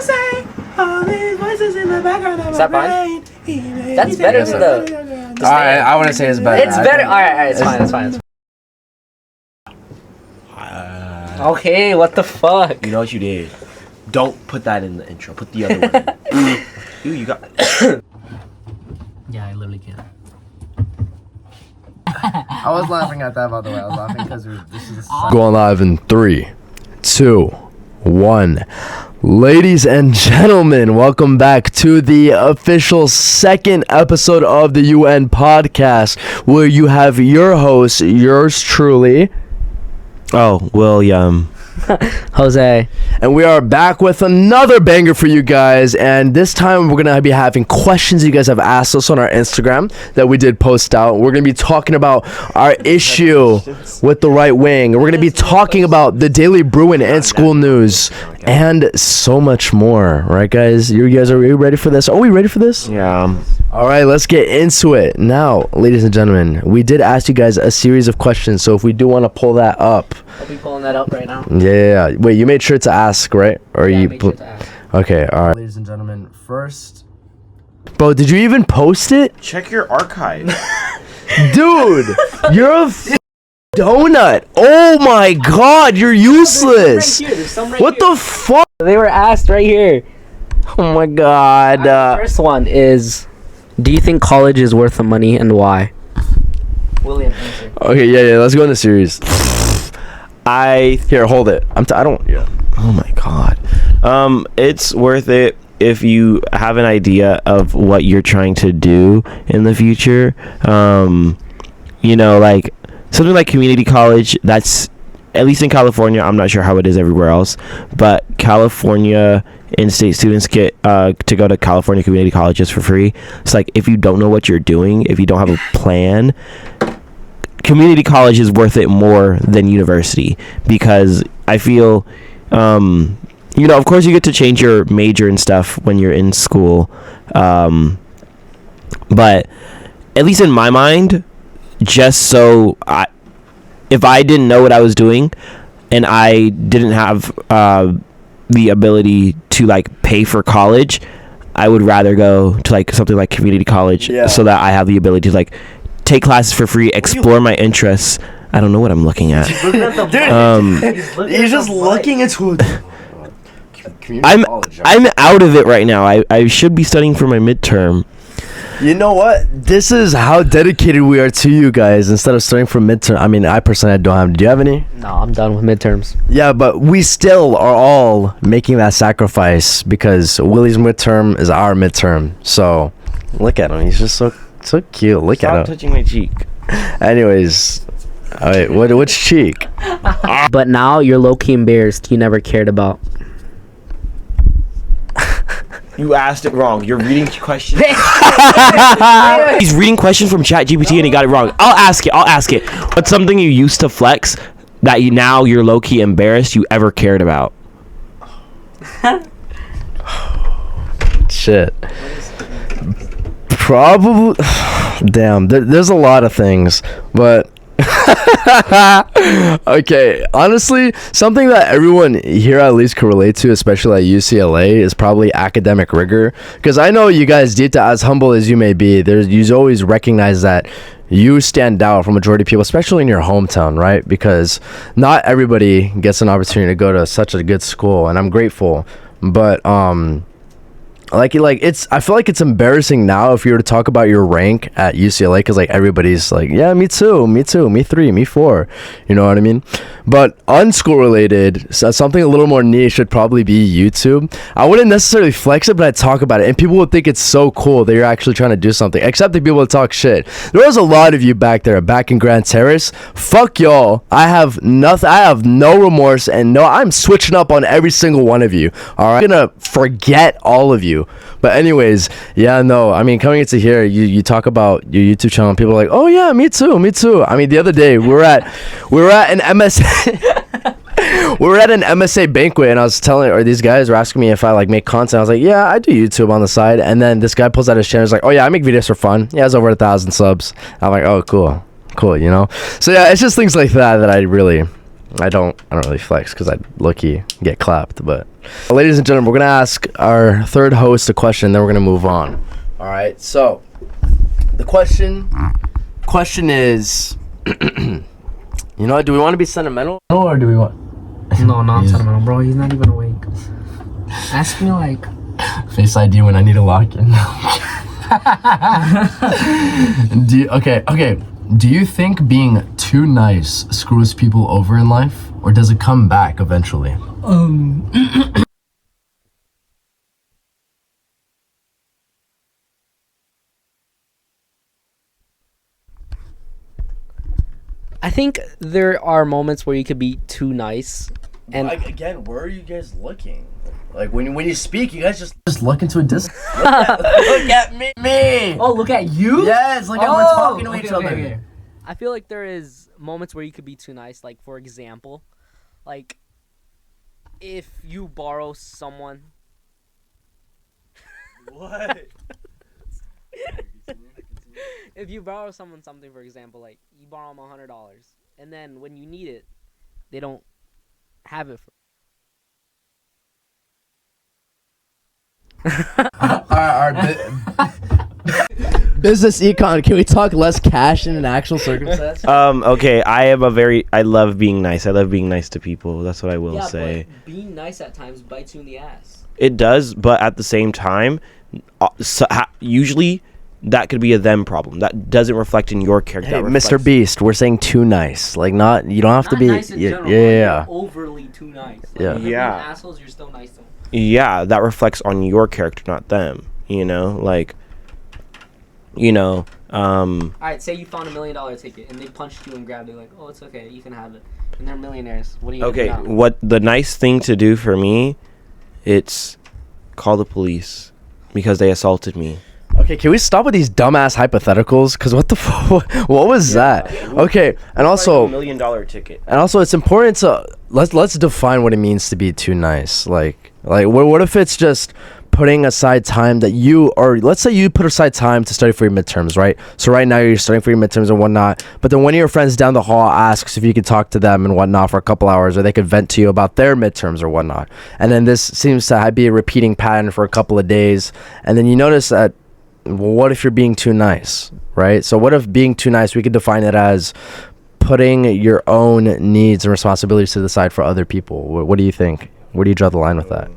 Jose. All these voices in the background of my brain. That's better than the. Alright, I want to say it's better. It's better. Alright, it's fine. Okay, what the fuck? You know what you did? Don't put that in the intro. Put the other one in. You got... Yeah, I literally can't. I was laughing at that, by the way. I was laughing because this is going live in 3, 2, 1. Ladies and gentlemen, welcome back to the official second episode of the UN podcast, where you have your host, yours truly. Oh, William. Jose. And we are back with another banger for you guys, and this time we're gonna be having questions you guys have asked us on our Instagram that we did post out. We're gonna be talking about our issue with the right wing. We're gonna be talking about the Daily Bruin and school news and so much more. Right, guys? Are you ready for this? Are we ready for this? Yeah. All right, let's get into it. Now, ladies and gentlemen, we did ask you guys a series of questions, so if we do want to pull that up. I'll be pulling that up right now. Yeah. Wait, you made sure to ask, right? Or yeah, you I made sure to ask. Okay, all right. Ladies and gentlemen, first... Bro, did you even post it? Check your archive. Dude, you're a donut. Oh my god, you're useless. There's some right What here. the fuck? They were asked right here. Oh my god. The first one is, do you think college is worth the money and why? William, answer. Okay, yeah, let's go in the series. Here, hold it. I don't... Yeah. Oh my god. It's worth it if you have an idea of what you're trying to do in the future. You know, like something like community college, that's, at least in California, I'm not sure how it is everywhere else, but California in-state students get to go to California community colleges for free. It's like, if you don't know what you're doing, if you don't have a plan, community college is worth it more than university, because I feel, you know, of course you get to change your major and stuff when you're in school, but at least in my mind, just so if I didn't know what I was doing and I didn't have the ability to like pay for college, I would rather go to like something like community college, so that I have the ability to like take classes for free, explore my interests. I don't know what I'm looking at. He's just looking into I'm out of it right now. I should be studying for my midterm. You know what? This is how dedicated we are to you guys. Instead of starting from midterm, I mean, I personally don't have. Do you have any? No, I'm done with midterms. Yeah, but we still are all making that sacrifice because Willy's midterm is our midterm. So look at him. He's just so cute. Look at him. Stop touching my cheek. Anyways, all right. Which cheek? But now you're low-key embarrassed you never cared about. You asked it wrong. You're reading questions. He's reading questions from ChatGPT and he got it wrong. I'll ask it. What's something you used to flex that you're low-key embarrassed you ever cared about? Shit. Probably. Damn. There's a lot of things, but. Okay, honestly, something that everyone here at least can relate to, especially at UCLA, is probably academic rigor. Because I know you guys, Dita, as humble as you may be, you always recognize that you stand out from majority of people, especially in your hometown, right? Because not everybody gets an opportunity to go to such a good school, and I'm grateful. But I feel like it's embarrassing now if you were to talk about your rank at UCLA, because like everybody's like, yeah, me too, me 3, me 4, you know what I mean? But unschool related, something a little more niche would probably be YouTube. I wouldn't necessarily flex it, but I'd talk about it, and people would think it's so cool that you're actually trying to do something, except the people that talk shit. There was a lot of you back in Grand Terrace. Fuck y'all. I have no remorse, and I'm switching up on every single one of you. All right, I'm gonna forget all of you. But anyways, yeah, no, I mean, coming into here, you talk about your YouTube channel and people are like, oh yeah, me too. I mean, the other day we were at an MSA we were at an MSA banquet, and I was these guys were asking me if I like make content. I was like, yeah, I do YouTube on the side. And then this guy pulls out his channel, he's like, oh yeah, I make videos for fun. He has over 1,000 subs. I'm like, oh cool, you know? So yeah, it's just things like that I really I don't really flex because I low-key get clapped. But ladies and gentlemen, we're gonna ask our third host a question, then we're gonna move on. All right. So the question is, you know, do we want to be sentimental or do we want? No, not sentimental, bro. He's not even awake. Ask me like Face ID when I need a lock-in. Okay. Do you think being too nice screws people over in life, or does it come back eventually? I think there are moments where you could be too nice, and Like, again, where are you guys looking? Like when you speak, you guys just look into a distance. Look at me. oh, look at you. Yes, look at we're talking to each other. I feel like there is moments where you could be too nice. Like, for example, like if you borrow someone. What? If you borrow someone something, for example, like you borrow them $100, and then when you need it, they don't have it for. Business econ. Can we talk less cash in an actual circumstance? Okay, I love being nice. I love being nice to people. That's what I will say. But being nice at times bites you in the ass. It does, but at the same time, usually that could be a them problem. That doesn't reflect in your character. Hey, That Mr. reflects- Beast, we're saying too nice. Like, not, you don't have to Not be. nice in general, Yeah. you're overly too nice. Like, Yeah. if you're Yeah. being assholes, you're still nice to them. Yeah, that reflects on your character, not them. You know, like, you know, All right, say you found $1 million ticket and they punched you and grabbed it, like, oh, it's okay, you can have it, and they're millionaires. What are you gonna okay, do now? what the nice thing to do for me, it's call the police because they assaulted me. Okay, can we stop with these dumbass hypotheticals? Because what the what was that? Okay, and also $1 million ticket. And also, it's important to let's define what it means to be too nice. Like what if it's just putting aside time that you, or let's say you put aside time to study for your midterms, right? So right now you're studying for your midterms and whatnot, but then one of your friends down the hall asks if you could talk to them and whatnot for a couple hours, or they could vent to you about their midterms or whatnot. And then this seems to be a repeating pattern for a couple of days, and then you notice that, well, what if you're being too nice, right? So what if being too nice, we could define it as putting your own needs and responsibilities to the side for other people. What do you think? Where do you draw the line with that?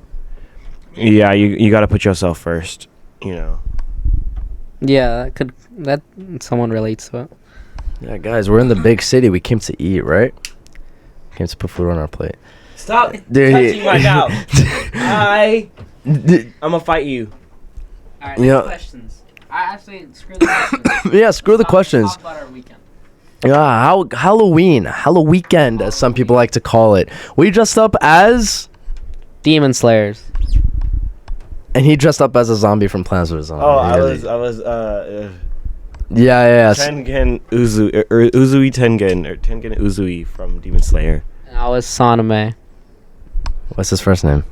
Yeah, you got to put yourself first, you know. Yeah, that someone relates to it. Yeah, guys, we're in the big city. We came to eat, right? Came to put food on our plate. Stop Dude, touching my mouth. I'm gonna fight you. All right, You know- questions. I actually screw the questions. Yeah, screw the questions. Talk about our weekend. Yeah, Halloween, weekend, as some people like to call it. We dressed up as, Demon Slayers. and he dressed up as a zombie from Plants vs. Zombies. I was Yeah. Tengen Uzui Tengen, or Tengen Uzui from Demon Slayer. And I was Saname. What's his first name?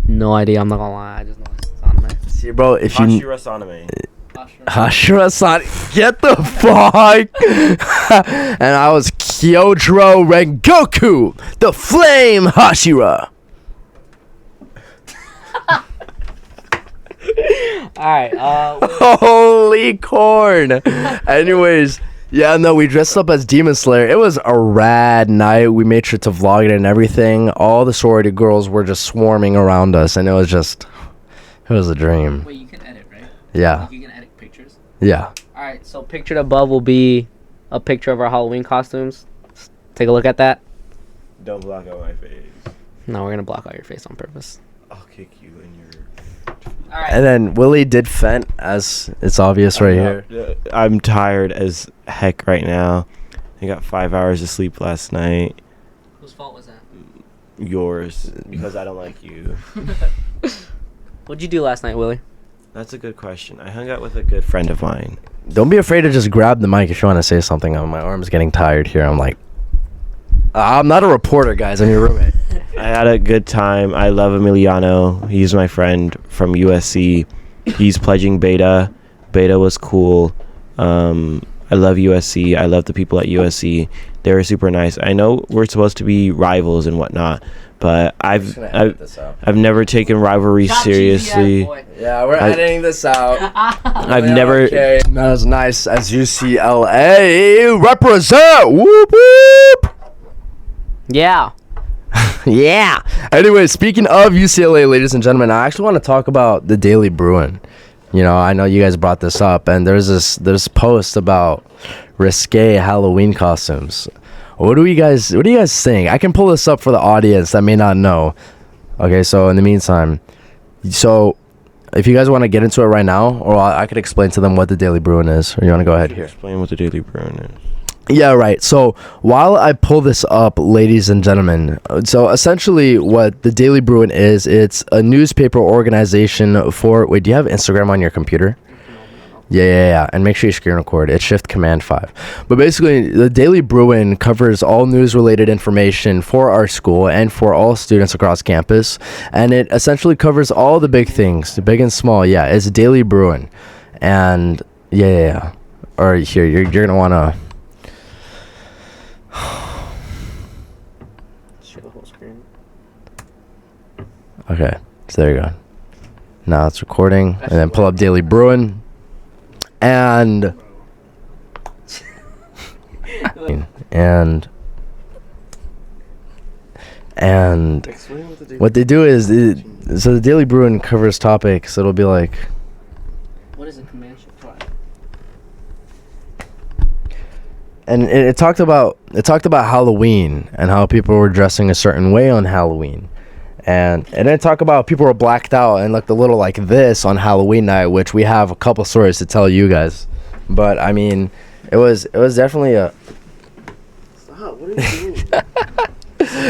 No idea, I'm not gonna lie, I just know it's Saname. See, bro, if you. Hashira Saname. Hashira-san, get the fuck! And I was Kyojuro Rengoku, the Flame Hashira. Alright, Holy corn! Anyways, yeah, no, we dressed up as Demon Slayer. It was a rad night. We made sure to vlog it and everything. All the sorority girls were just swarming around us, and it was a dream. wait, you can edit, right? Yeah, You can edit pictures. yeah. Alright, so pictured above will be a picture of our Halloween costumes. Take a look at that. Don't block out my face. No, we're gonna block out your face on purpose. I'll kick you in your. Alright. And then Willy did Fent, as it's obvious right here. I'm tired as heck right now. I got 5 hours of sleep last night. Whose fault was that? Yours, because I don't like you. What'd you do last night, Willie? That's a good question. I hung out with a good friend of mine. Don't be afraid to just grab the mic if you want to say something. My arm's getting tired here. I'm like, I'm not a reporter, guys. I'm your roommate. I had a good time. I love Emiliano. He's my friend from USC. He's pledging beta. Beta was cool. I love USC. I love the people at USC. They were super nice. I know we're supposed to be rivals and whatnot, but I've never taken rivalry seriously. Yeah, we're editing this out. I've never. Okay. Not as nice as UCLA represent. Whoop whoop. Yeah. Yeah. Anyway, speaking of UCLA, ladies and gentlemen, I actually want to talk about the Daily Bruin. You know, I know you guys brought this up, and there's this post about risque Halloween costumes. What do you guys think? I can pull this up for the audience that may not know. Okay, so in the meantime, so if you guys want to get into it right now, or I could explain to them what the Daily Bruin is, or you want to go ahead here? Explain what the Daily Bruin is. Yeah, right. So while I pull this up, ladies and gentlemen, so essentially what the Daily Bruin is, it's a newspaper organization for... Wait, do you have Instagram on your computer? Yeah. And make sure you screen record. It's Shift Command 5. But basically, the Daily Bruin covers all news-related information for our school and for all students across campus. And it essentially covers all the big things, the big and small. Yeah, it's Daily Bruin. And yeah. Or here, you're going to want to... Show the whole screen. Okay, so there you go. Now it's recording, and then pull up Daily Bruin, and what they do is, so the Daily Bruin covers topics. It'll be like, What is a command shift for? and it talked about Halloween and how people were dressing a certain way on Halloween. And then talk about people were blacked out and looked a little like this on Halloween night, which we have a couple stories to tell you guys. But I mean, it was definitely a... Stop, what are you doing?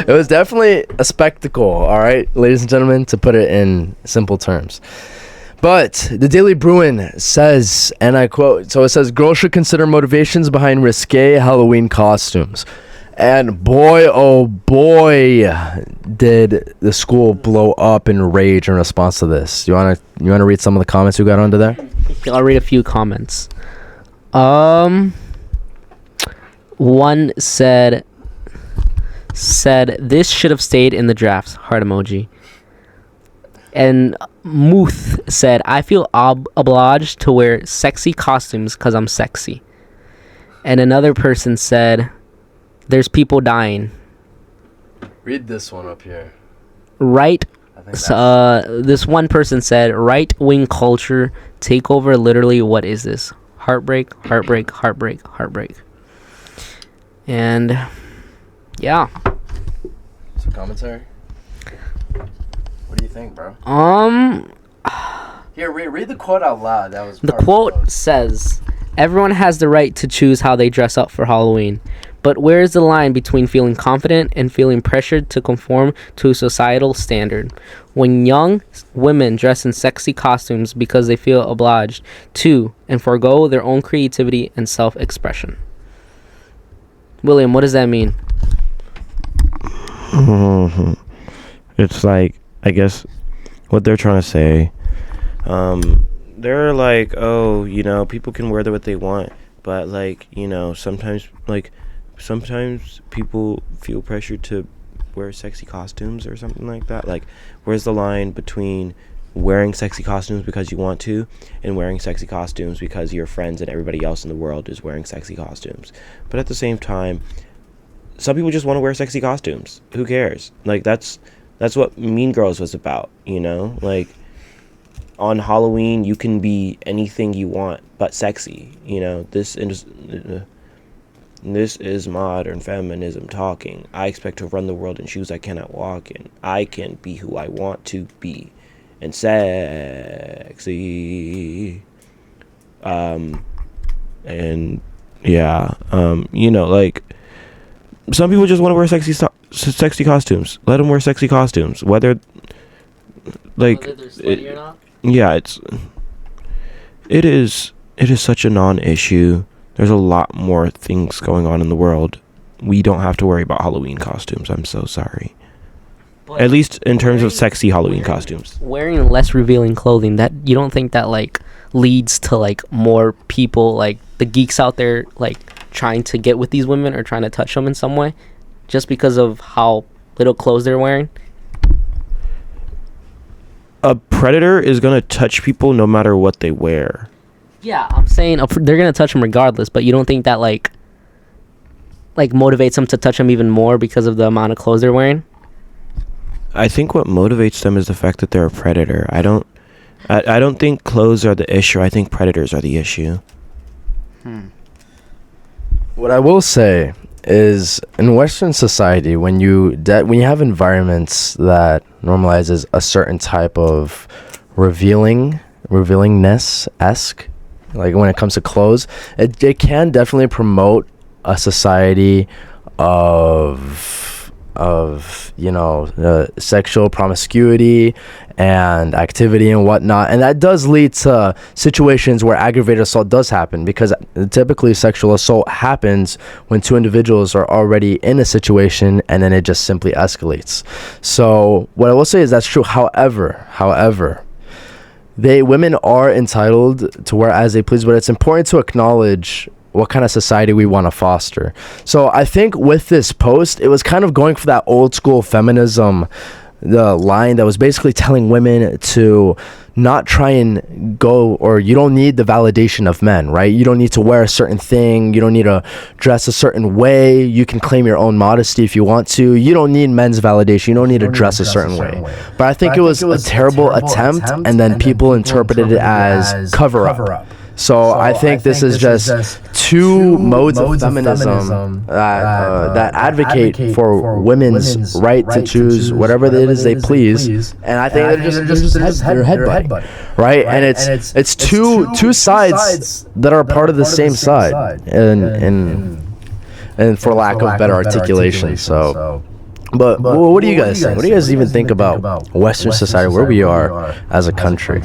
It was definitely a spectacle, all right, ladies and gentlemen, to put it in simple terms. But the Daily Bruin says, and I quote, so it says, girls should consider motivations behind risque Halloween costumes. And boy, oh boy, did the school blow up in rage in response to this. You wanna read some of the comments we got under there? I'll read a few comments. One said this should have stayed in the drafts. Heart emoji. And Muth said, I feel obliged to wear sexy costumes because I'm sexy. And another person said, there's people dying. Read this one up here. Right. This one person said, right-wing culture take over. Literally, what is this? Heartbreak, heartbreak, heartbreak, heartbreak. And yeah. Some commentary. What do you think, bro? Here, read the quote out loud. That was the quote says, everyone has the right to choose how they dress up for Halloween. But where is the line between feeling confident and feeling pressured to conform to a societal standard? When young women dress in sexy costumes because they feel obliged to and forego their own creativity and self-expression. William, what does that mean? It's like, I guess, what they're trying to say. They're like, oh, you know, people can wear what they want, but like, you know, sometimes people feel pressured to wear sexy costumes or something like that. Like, where's the line between wearing sexy costumes because you want to and wearing sexy costumes because your friends and everybody else in the world is wearing sexy costumes? But at the same time, some people just want to wear sexy costumes. Who cares? Like, that's what Mean Girls was about, you know? Like, on Halloween, you can be anything you want but sexy, you know? This is modern feminism talking. I expect to run the world in shoes I cannot walk in. I can be who I want to be. And sexy. And yeah. You know, like, some people just want to wear sexy costumes. Let them wear sexy costumes. Whether they're slutty or not? Yeah, it is such a non-issue. There's a lot more things going on in the world. We don't have to worry about Halloween costumes. I'm so sorry. But at least in terms of sexy Halloween costumes. Wearing less revealing clothing, that you don't think that like leads to like more people, like the geeks out there, like trying to get with these women or trying to touch them in some way, just because of how little clothes they're wearing? A predator is gonna touch people no matter what they wear. Yeah, I'm saying they're gonna touch them regardless, but you don't think that like motivates them to touch them even more because of the amount of clothes they're wearing? I think what motivates them is the fact that they're a predator. I don't think clothes are the issue. I think predators are the issue. What I will say is, in Western society, when you have environments that normalizes a certain type of revealingness-esque, like when it comes to clothes, it can definitely promote a society of sexual promiscuity and activity and whatnot, and that does lead to situations where aggravated assault does happen, because typically sexual assault happens when two individuals are already in a situation and then it just simply escalates. So what I will say is that's true. However, women are entitled to wear as they please, but it's important to acknowledge what kind of society we want to foster. So I think with this post, it was kind of going for that old school feminism, the line that was basically telling women to not try and go, or you don't need the validation of men, right? You don't need to wear a certain thing. You don't need to dress a certain way. You can claim your own modesty if you want to. You don't need men's validation. You don't need to dress a certain way. But I think it was a terrible attempt, and then people interpreted it as cover up. So I think this is just two modes of feminism that advocate for women's right to choose whatever it is they please, and I think they're just headbutting, right? And it's two sides that are part of the same side, and for lack of better articulation. So. But what do you guys think? What do you guys even think about Western society, where we are as a country?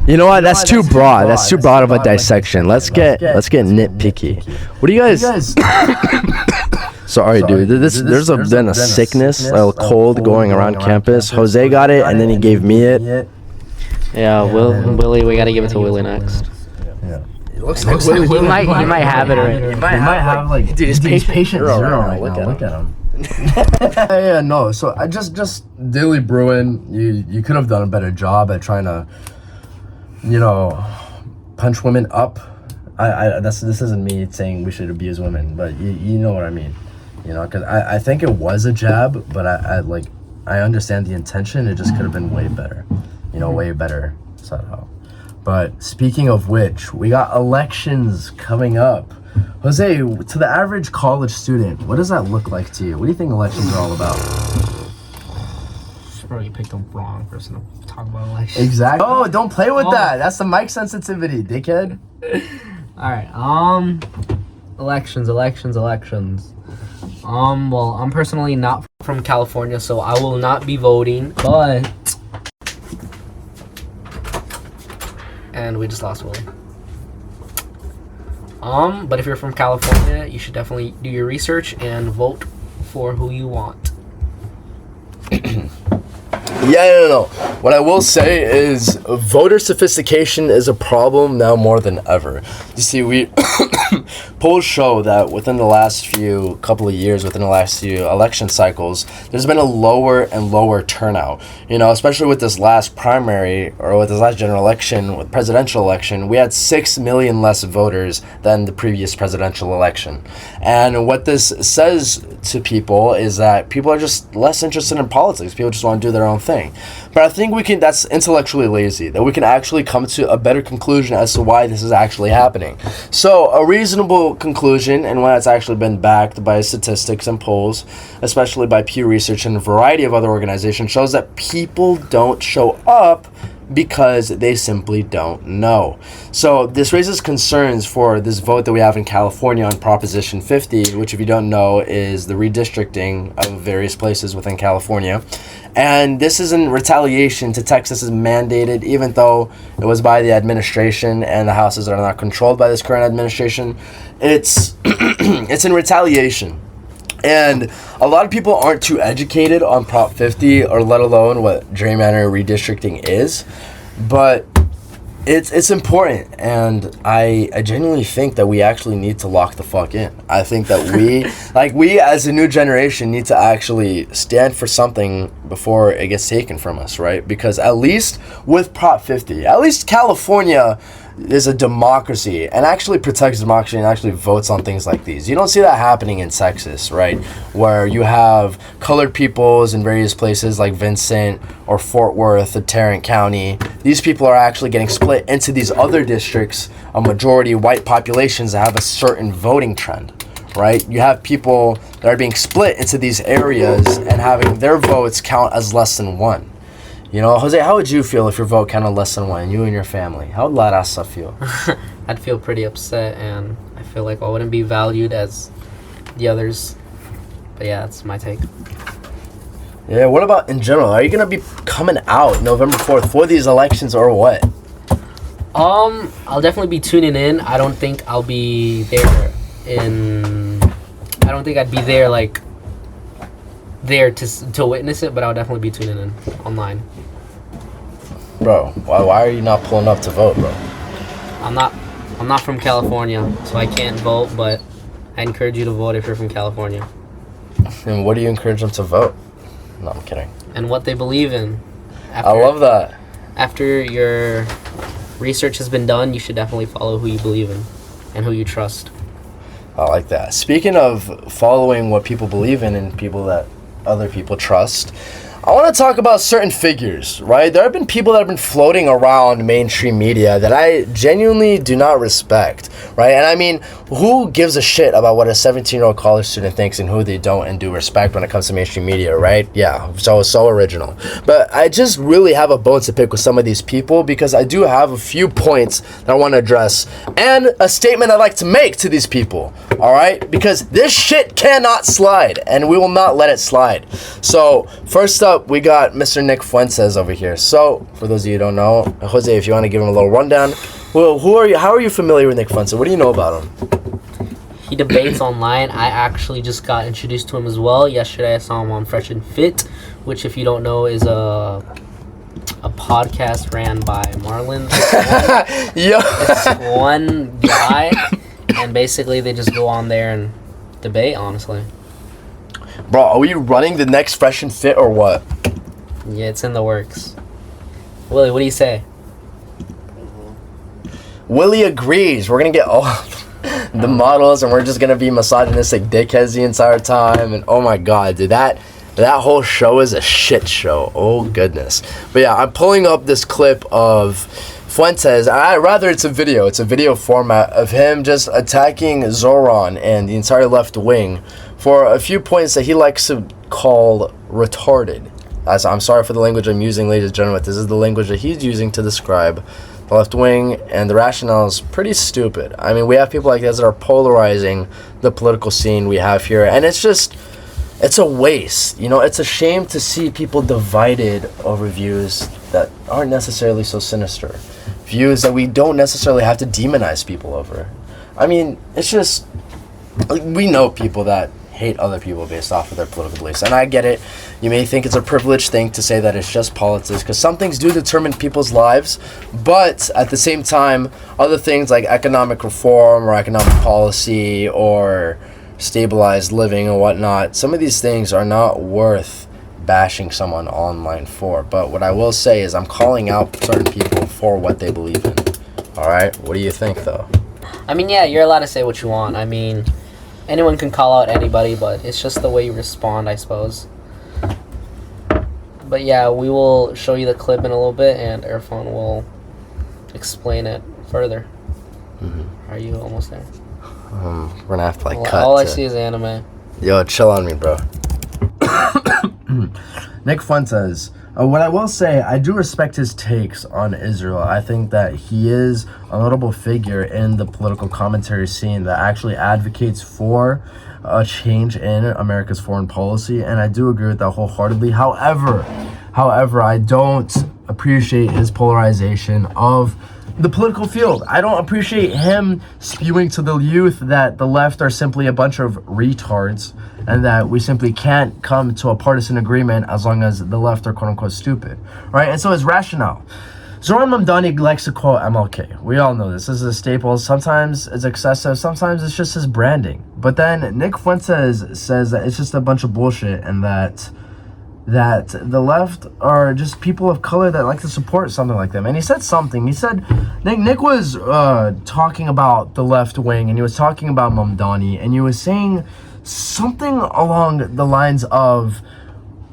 You know what? That's too broad. That's too broad of a dissection. Let's get nitpicky. What do you guys? Sorry, dude. There's been a sickness, a cold going around campus. Jose got it, and then he gave me it. Yeah, Willy. We gotta give it to Willy next. Yeah. It looks like he might have it already. He might have like, dude, his patient zero right now. Look at him. Yeah, no. So I just Daily Bruin. You could have done a better job at trying to, punch women up. This isn't me saying we should abuse women, but you know what I mean. Because I think it was a jab, but I understand the intention. It just could have been way better, way better somehow. But speaking of which, we got elections coming up. Jose, to the average college student, what does that look like to you? What do you think elections are all about? Bro, you picked the wrong person to talk about elections. Exactly. Oh, don't play with that. That's the mic sensitivity, dickhead. All right. Elections. Well, I'm personally not from California, so I will not be voting, but... And we just lost Willy. But if you're from California, you should definitely do your research and vote for who you want. Yeah, no. What I will say is voter sophistication is a problem now more than ever. You see, polls show that within the last couple of years, within the last few election cycles, there's been a lower and lower turnout. Especially with this last primary, or with this last general election, with presidential election, we had 6 million less voters than the previous presidential election. And what this says to people is that people are just less interested in politics. People just want to do their own thing. But I think that's intellectually lazy, that we can actually come to a better conclusion as to why this is actually happening. So a reasonable conclusion, and one that's actually been backed by statistics and polls, especially by Pew Research and a variety of other organizations, shows that people don't show up because they simply don't know. So this raises concerns for this vote that we have in California on Proposition 50, which, if you don't know, is the redistricting of various places within California. And this is in retaliation to Texas's mandated, even though it was by the administration and the houses are not controlled by this current administration, it's it's in retaliation. And a lot of people aren't too educated on Prop 50, or let alone what gerrymander redistricting is. but it's important, and I genuinely think that we actually need to lock the fuck in. I think that we as a new generation need to actually stand for something before it gets taken from us, right? Because at least with Prop 50, at least California is a democracy and actually protects democracy and actually votes on things like these. You don't see that happening in Texas, right? Where you have colored peoples in various places like Vincent or Fort Worth or Tarrant County. These people are actually getting split into these other districts, a majority white populations that have a certain voting trend, right? You have people that are being split into these areas and having their votes count as less than one. You know, Jose, how would you feel if your vote counted less than one, you and your family? How would La Raza feel? I'd feel pretty upset, and I feel like I wouldn't be valued as the others. But yeah, that's my take. Yeah, what about in general? Are you going to be coming out November 4th for these elections or what? I'll definitely be tuning in. I don't think I'll be there I don't think I'd be there, like, there to witness it, but I'll definitely be tuning in online. Bro, why are you not pulling up to vote, bro? I'm not from California, so I can't vote, but I encourage you to vote if you're from California. And what do you encourage them to vote? No, I'm kidding. And what they believe in. I love that. After your research has been done, you should definitely follow who you believe in and who you trust. I like that. Speaking of following what people believe in and people that other people trust, I want to talk about certain figures, right? There have been people that have been floating around mainstream media that I genuinely do not respect, right? And I mean, who gives a shit about what a 17-year-old college student thinks and who they don't and do respect when it comes to mainstream media, right? Yeah, so original. But I just really have a bone to pick with some of these people because I do have a few points that I want to address and a statement I'd like to make to these people, all right? Because this shit cannot slide and we will not let it slide. So, first up, we got Mr. Nick Fuentes over here. So, for those of you who don't know, Jose, if you want to give him a little rundown, well, who are you? How are you familiar with Nick Fuentes? What do you know about him? He debates online. I actually just got introduced to him as well. Yesterday, I saw him on Fresh and Fit, which, if you don't know, is a podcast ran by Marlon. It's one guy, and basically they just go on there and debate, honestly. Bro, are we running the next Fresh and Fit or what? Yeah, it's in the works. Willy, what do you say? Willy agrees. We're going to get all the models and we're just going to be misogynistic dickheads the entire time. And oh my God, dude, that whole show is a shit show. Oh goodness. But yeah, I'm pulling up this clip of Fuentes. It's a video. It's a video format of him just attacking Zoran and the entire left wing for a few points that he likes to call retarded. I'm sorry for the language I'm using, ladies and gentlemen. This is the language that he's using to describe the left wing, and the rationale is pretty stupid. I mean, we have people like this that are polarizing the political scene we have here, and it's a waste. You know, it's a shame to see people divided over views that aren't necessarily so sinister. Views that we don't necessarily have to demonize people over. I mean, it's just, we know people that hate other people based off of their political beliefs, and I get it. You may think it's a privileged thing to say that it's just politics, because some things do determine people's lives, but at the same time, other things like economic reform or economic policy or stabilized living and whatnot, some of these things are not worth bashing someone online for. But what I will say is I'm calling out certain people for what they believe in. All right, what do you think though? I mean, yeah, you're allowed to say what you want. I mean, anyone can call out anybody, but it's just the way you respond, I suppose. But yeah, we will show you the clip in a little bit, and Irfan will explain it further. Mm-hmm. Are you almost there? We're gonna have to cut. All I see is anime. Yo, chill on me, bro. Nick Fuentes. What I will say, I do respect his takes on Israel. I think that he is a notable figure in the political commentary scene that actually advocates for a change in America's foreign policy, and I do agree with that wholeheartedly. However, I don't appreciate his polarization of the political field. I don't appreciate him spewing to the youth that the left are simply a bunch of retards and that we simply can't come to a partisan agreement as long as the left are quote-unquote stupid, right? And so his rationale. Zoran Mumdani likes to quote MLK. We all know this is a staple. Sometimes it's excessive, sometimes it's just his branding. But then Nick Fuentes says that it's just a bunch of bullshit, and that the left are just people of color that like to support something like them. And he said something. He said, Nick was talking about the left wing, and he was talking about Mumdani, and he was saying something along the lines of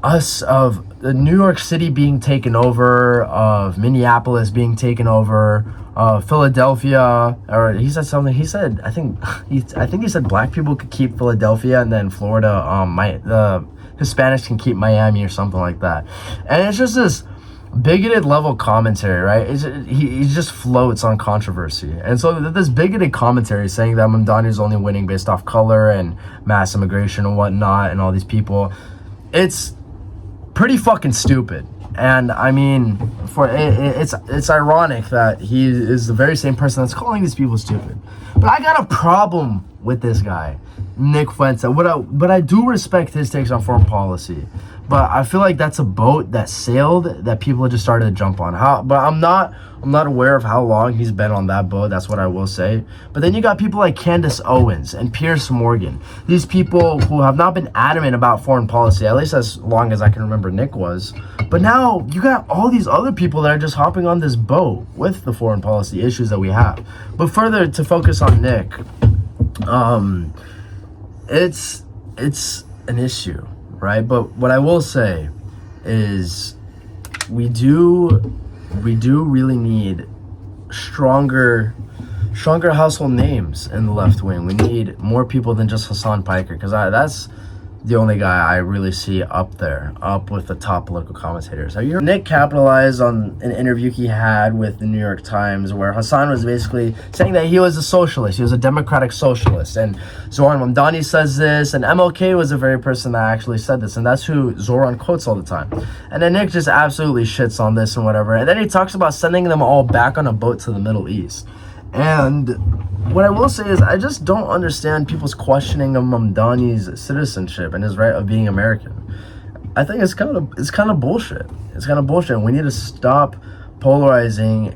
the New York City being taken over, of Minneapolis being taken over, Philadelphia, or he said something. He said, I think he said black people could keep Philadelphia, and then Florida, the Hispanics can keep Miami, or something like that. And it's just this bigoted level commentary, right? He just floats on controversy. And so this bigoted commentary saying that Mumdani is only winning based off color and mass immigration and whatnot and all these people, it's pretty fucking stupid. And I mean, it's ironic that he is the very same person that's calling these people stupid. But I got a problem with this guy, Nick Fuentes. But I do respect his takes on foreign policy. But I feel like that's a boat that sailed that people just started to jump on. But I'm not aware of how long he's been on that boat. That's what I will say. But then you got people like Candace Owens and Piers Morgan. These people who have not been adamant about foreign policy, at least as long as I can remember Nick was. But now you got all these other people that are just hopping on this boat with the foreign policy issues that we have. But further to focus on Nick, it's an issue, right? But what I will say is we do really need stronger household names in the left wing. We need more people than just Hassan Piker, because that's the only guy I really see up with the top political commentators. Have you heard Nick capitalized on an interview he had with the New York Times where Hassan was basically saying that he was a socialist, he was a democratic socialist, and Zoran Mumdani says this, and MLK was the very person that actually said this, and that's who Zoran quotes all the time. And then Nick just absolutely shits on this and whatever, and then he talks about sending them all back on a boat to the Middle East. And what I will say is I just don't understand people's questioning of Mumdani's citizenship and his right of being American. I think it's kind of bullshit. It's kind of bullshit. We need to stop polarizing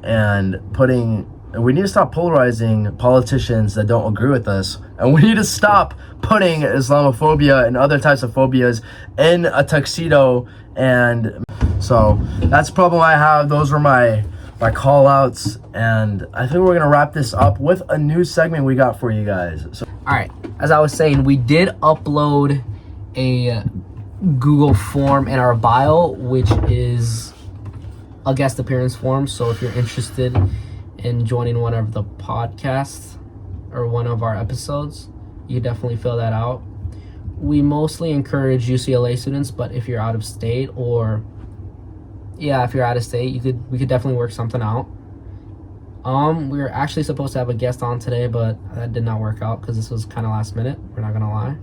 politicians that don't agree with us, and we need to stop putting Islamophobia and other types of phobias in a tuxedo. And so that's the problem I have. Those were my call outs, and I think we're gonna wrap this up with a new segment we got for you guys. So, all right, as I was saying, we did upload a Google form in our bio, which is a guest appearance form. So if you're interested in joining one of the podcasts or one of our episodes, you definitely fill that out. We mostly encourage UCLA students, but if you're out of state, if you're out of state, we could definitely work something out. We were actually supposed to have a guest on today, but that did not work out because this was kind of last minute. We're not gonna lie.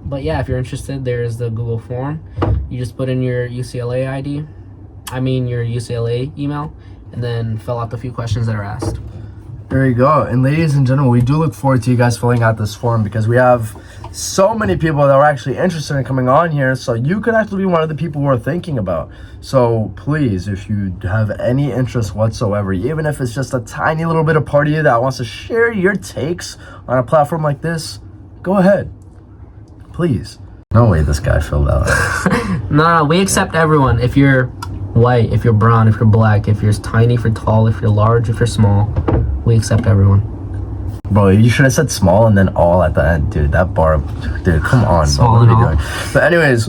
But yeah, if you're interested, there's the Google form. You just put in your UCLA your UCLA email, and then fill out the few questions that are asked. there you go. And ladies and gentlemen, we do look forward to you guys filling out this form, because we have so many people that are actually interested in coming on here, so you could actually be one of the people we're thinking about. So please, if you have any interest whatsoever, even if it's just a tiny little bit of part of you that wants to share your takes on a platform like this, go ahead, please. No way this guy filled out. No, we accept everyone. If you're white, if you're brown, if you're black, if you're tiny, if you're tall, if you're large, if you're small, we accept everyone. Bro, you should have said small and then all at the end, dude. That bar, dude, come on, bro. Small What and are you all. doing? But anyways,